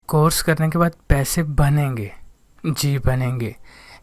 Course करने के बाद पैसे बनेंगे, जी बनेंगे।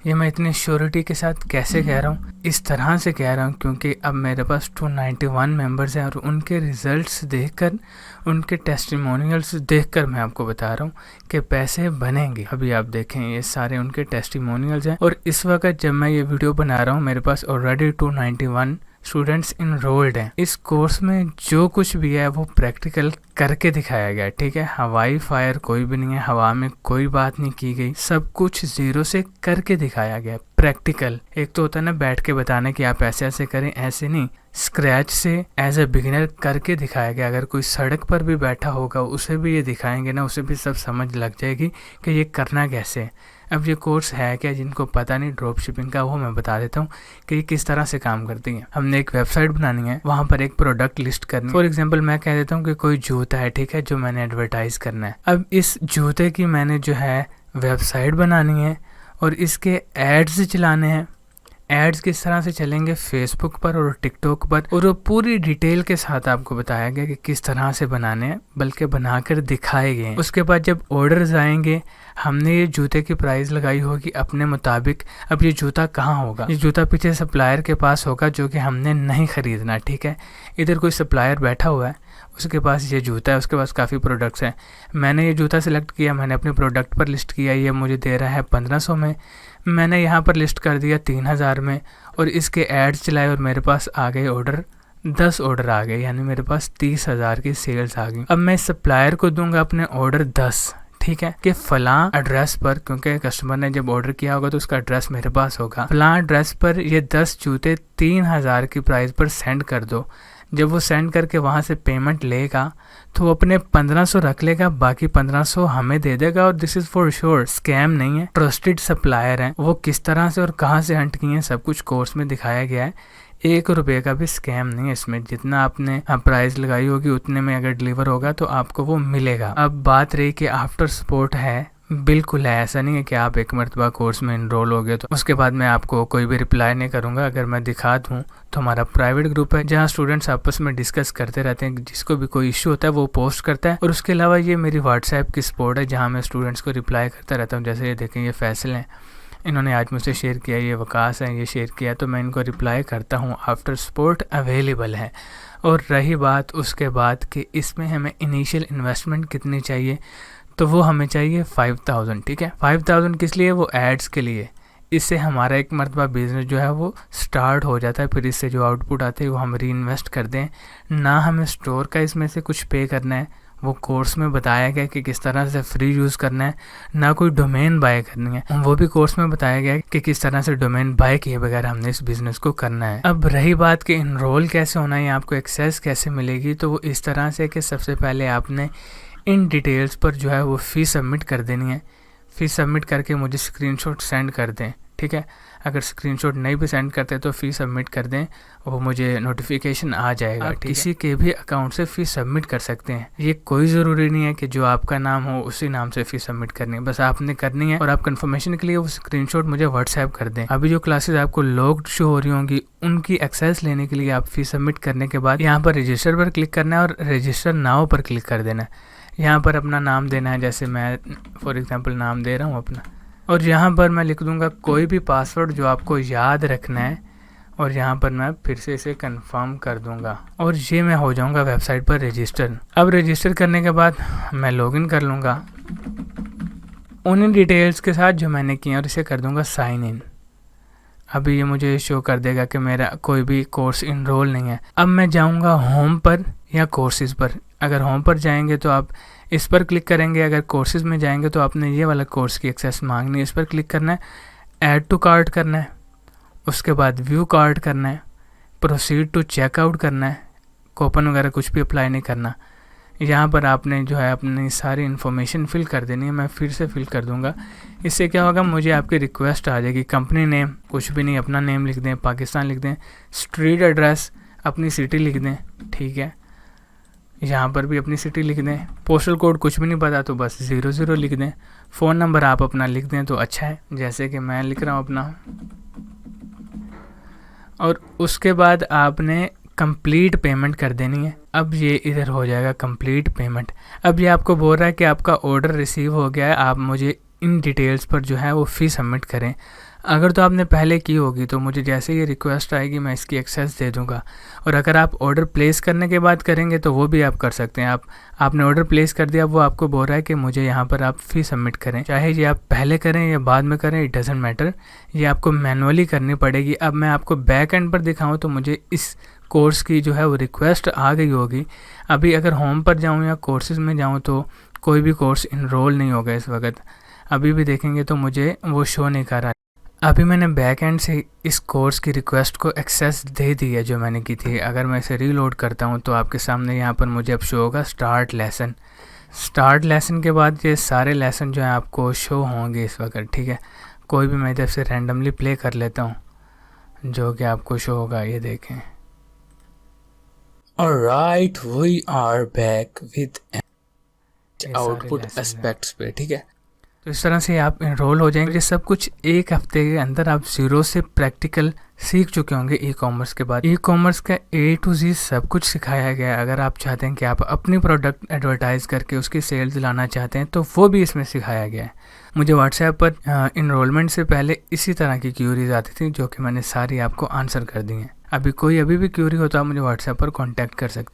ये मैं इतनी श्योरिटी के साथ कैसे कह रहा हूँ? इस तरह से कह रहा हूँ क्योंकि अब मेरे पास 291 मेंबर्स हैं और उनके रिजल्ट्स देखकर, उनके टेस्टिमोनियल्स देखकर मैं आपको बता रहा हूँ कि पैसे बनेंगे। अभी आप देखें, ये सारे उनके टेस्टिमोनियल्स हैं और इस वक्त जब मैं ये वीडियो बना रहा हूँ मेरे पास ऑलरेडी 291 स्टूडेंट्स इनरोल्ड हैं। इस कोर्स में जो कुछ भी है वो प्रैक्टिकल करके दिखाया गया, ठीक है। हवाई फायर कोई भी नहीं है, हवा में कोई बात नहीं की गई, सब कुछ जीरो से करके दिखाया गया, प्रैक्टिकल। एक तो होता है ना बैठ के बताने कि आप ऐसे ऐसे करें, ऐसे नहीं, स्क्रैच से एज ए बिगिनर करके दिखाया गया। अगर कोई सड़क पर भी बैठा होगा उसे भी ये दिखाएंगे ना, उसे भी सब समझ लग जाएगी कि ये करना कैसे है। अब ये कोर्स है क्या, जिनको पता नहीं ड्रॉप शिपिंग का, वो मैं बता देता हूँ कि ये किस तरह से काम करती है। हमने एक वेबसाइट बनानी है, वहाँ पर एक प्रोडक्ट लिस्ट करनी है। फॉर एग्जांपल मैं कह देता हूँ कि कोई जूता है, ठीक है, जो मैंने एडवर्टाइज करना है। अब इस जूते की मैंने जो है वेबसाइट बनानी है और इसके एड्स चलाने हैं। एड्स किस तरह से चलेंगे, फेसबुक पर और टिकटॉक पर, और वो पूरी डिटेल के साथ आपको बताया गया कि किस तरह से बनाने हैं, बल्कि बनाकर दिखाए गए हैं। उसके बाद जब ऑर्डर्स आएंगे, हमने ये जूते की प्राइस लगाई होगी अपने मुताबिक। अब ये जूता कहाँ होगा, ये जूता पीछे सप्लायर के पास होगा जो कि हमने नहीं खरीदना, ठीक है। इधर कोई सप्लायर बैठा हुआ है, उसके पास ये जूता है, उसके पास काफ़ी प्रोडक्ट्स हैं। मैंने ये जूता सिलेक्ट किया, मैंने अपने प्रोडक्ट पर लिस्ट किया, ये मुझे दे रहा है 1500 में। मैंने यहाँ पर लिस्ट कर दिया 3000 में और इसके एड्स चलाए और मेरे पास आ गए ऑर्डर, 10 ऑर्डर आ गए, यानी मेरे पास 30,000 की सेल्स आ गई। अब मैं सप्लायर को दूंगा अपने ऑर्डर 10, ठीक है, कि फलां एड्रेस पर, क्योंकि कस्टमर ने जब ऑर्डर किया होगा तो उसका एड्रेस मेरे पास होगा, फलां एड्रेस पर ये 10 जूते 3000 की प्राइस पर सेंड कर दो। जब वो सेंड करके वहाँ से पेमेंट लेगा तो वो अपने 1500 रख लेगा, बाकी 1500 हमें दे देगा। और this is for sure, scam नहीं है, ट्रस्टेड सप्लायर हैं। वो किस तरह से और कहाँ से हंट किए हैं सब कुछ कोर्स में दिखाया गया है। 1 रुपये का भी स्कैम नहीं है इसमें। जितना आपने प्राइस लगाई होगी उतने में अगर डिलीवर होगा तो आपको वो मिलेगा। अब बात रही कि आफ्टर सपोर्ट है, बिल्कुल है, ऐसा नहीं है कि आप एक मरतबा कोर्स में इनरोल हो गए तो उसके बाद मैं आपको कोई भी रिप्लाई नहीं करूंगा। अगर मैं दिखा दूं तो हमारा प्राइवेट ग्रुप है जहां स्टूडेंट्स आपस में डिस्कस करते रहते हैं, जिसको भी कोई इश्यू होता है वो पोस्ट करता है। और उसके अलावा ये मेरी व्हाट्सएप की सपोर्ट है जहाँ मैं स्टूडेंट्स को रिप्लाई करता रहता हूँ। जैसे ये देखें, ये फैसल हैं, इन्होंने आज मुझसे शेयर किया, ये वकास है, ये शेयर किया, तो मैं इनको रिप्लाई करता हूँ। आफ्टर सपोर्ट अवेलेबल है। और रही बात उसके बाद कि इसमें हमें इनिशियल इन्वेस्टमेंट कितनी चाहिए, तो वो हमें चाहिए 5000, ठीक है। 5000 किस लिए, वो एड्स के लिए। इससे हमारा एक मरतबा बिजनेस जो है वो स्टार्ट हो जाता है, फिर इससे जो आउटपुट आते हैं वो हम री इन्वेस्ट कर दें। ना हमें स्टोर का इसमें से कुछ पे करना है, वो कोर्स में बताया गया कि किस तरह से फ्री यूज़ करना है। ना कोई डोमेन बाय करनी है, वो भी कोर्स में बताया गया कि किस तरह से डोमेन बाय किए बगैर हमने इस बिज़नेस को करना है। अब रही बात कि इनरोल कैसे होना है, आपको एक्सेस कैसे मिलेगी, तो वो इस तरह से कि सबसे पहले आपने इन डिटेल्स पर जो है वो फ़ी सबमिट कर देनी है। फ़ी सबमिट करके मुझे स्क्रीनशॉट सेंड कर दें, ठीक है। अगर स्क्रीनशॉट नहीं भी सेंड करते तो फ़ी सबमिट कर दें, वो मुझे नोटिफिकेशन आ जाएगा। किसी के भी अकाउंट से फ़ी सबमिट कर सकते हैं। ये कोई ज़रूरी नहीं है कि जो आपका नाम हो उसी नाम से फ़ी सबमिट करनी है, बस आपने करनी है। और आप कंफर्मेशन के लिए वो स्क्रीनशॉट मुझे व्हाट्सएप कर दें। अभी जो क्लासेस आपको लॉग्ड शो हो रही होंगी उनकी एक्सेस लेने के लिए आप फ़ी सबमिट करने के बाद यहाँ पर रजिस्टर पर क्लिक करना है और रजिस्टर नाउ पर क्लिक कर देना है। यहाँ पर अपना नाम देना है, जैसे मैं फॉर एग्जांपल नाम दे रहा हूँ अपना, और यहाँ पर मैं लिख दूँगा कोई भी पासवर्ड जो आपको याद रखना है, और यहाँ पर मैं फिर से इसे कंफर्म कर दूँगा और ये मैं हो जाऊँगा वेबसाइट पर रजिस्टर। अब रजिस्टर करने के बाद मैं लॉगिन कर लूँगा उन डिटेल्स के साथ जो मैंने किए और इसे कर दूँगा साइन इन। अभी ये मुझे शो कर देगा कि मेरा कोई भी कोर्स इनरोल नहीं है। अब मैं जाऊँगा होम पर या कोर्सेज़ पर। अगर होम पर जाएंगे तो आप इस पर क्लिक करेंगे, अगर कोर्सेज में जाएंगे तो आपने ये वाला कोर्स की एक्सेस मांगनी है, इस पर क्लिक करना है, ऐड टू कार्ट करना है, उसके बाद व्यू कार्ट करना है, प्रोसीड टू चेकआउट करना है, कूपन वगैरह कुछ भी अप्लाई नहीं करना। यहाँ पर आपने जो है अपनी सारी इन्फॉर्मेशन फिल कर देनी है। मैं फिर से फिल कर दूँगा। इससे क्या होगा, मुझे आपकी रिक्वेस्ट आ जाएगी, कंपनी नेम कुछ भी नहीं, अपना नेम लिख दें, पाकिस्तान लिख दें, स्ट्रीट एड्रेस अपनी सिटी लिख दें, ठीक है। यहाँ पर भी अपनी सिटी लिख दें, पोस्टल कोड कुछ भी नहीं पता तो बस 00 लिख दें, फ़ोन नंबर आप अपना लिख दें तो अच्छा है, जैसे कि मैं लिख रहा हूँ अपना। और उसके बाद आपने कंप्लीट पेमेंट कर देनी है। अब ये इधर हो जाएगा कंप्लीट पेमेंट। अब ये आपको बोल रहा है कि आपका ऑर्डर रिसीव हो गया है, आप मुझे इन डिटेल्स पर जो है वो फ़ी सबमिट करें। अगर तो आपने पहले की होगी तो मुझे जैसे ये रिक्वेस्ट आएगी मैं इसकी एक्सेस दे दूंगा, और अगर आप ऑर्डर प्लेस करने के बाद करेंगे तो वो भी आप कर सकते हैं। आपने ऑर्डर प्लेस कर दिया, वो आपको बोल रहा है कि मुझे यहाँ पर आप फ़ी सबमिट करें, चाहे ये आप पहले करें या बाद में करें, इट डजेंट मैटर, ये आपको मैनुअली करनी पड़ेगी। अब मैं आपको बैक एंड पर दिखाऊँ तो मुझे इस कोर्स की जो है वो रिक्वेस्ट आ गई होगी। अभी अगर होम पर जाऊँ या कोर्सेज़ में जाऊँ तो कोई भी कोर्स इनरोल नहीं होगा इस वक्त। अभी भी देखेंगे तो मुझे वो शो नहीं कर रहा। अभी मैंने बैक एंड से इस कोर्स की रिक्वेस्ट को एक्सेस दे दी है जो मैंने की थी। अगर मैं इसे रीलोड करता हूँ तो आपके सामने यहाँ पर मुझे अब शो होगा स्टार्ट लेसन। स्टार्ट लेसन के बाद ये सारे लेसन जो हैं आपको शो होंगे इस वक्त, ठीक है। कोई भी मैं इधर से रैंडमली प्ले कर लेता हूँ जो कि आपको शो होगा, ये देखें। Alright, we are back with output aspects पे, ठीक है। तो इस तरह से आप इनरोल हो जाएंगे। सब कुछ एक हफ्ते के अंदर आप ज़ीरो से प्रैक्टिकल सीख चुके होंगे। ई कॉमर्स के बाद ई कॉमर्स का A to Z सब कुछ सिखाया गया है। अगर आप चाहते हैं कि आप अपनी प्रोडक्ट एडवर्टाइज़ करके उसकी सेल्स लाना चाहते हैं तो वो भी इसमें सिखाया गया है। मुझे व्हाट्सएप पर इनरोलमेंट से पहले इसी तरह की क्यूरीज आती थी जो कि मैंने सारी आपको आंसर कर दी हैं। अभी भी क्यूरी हो तो आप मुझे व्हाट्सएप पर कॉन्टैक्ट कर सकते हैं।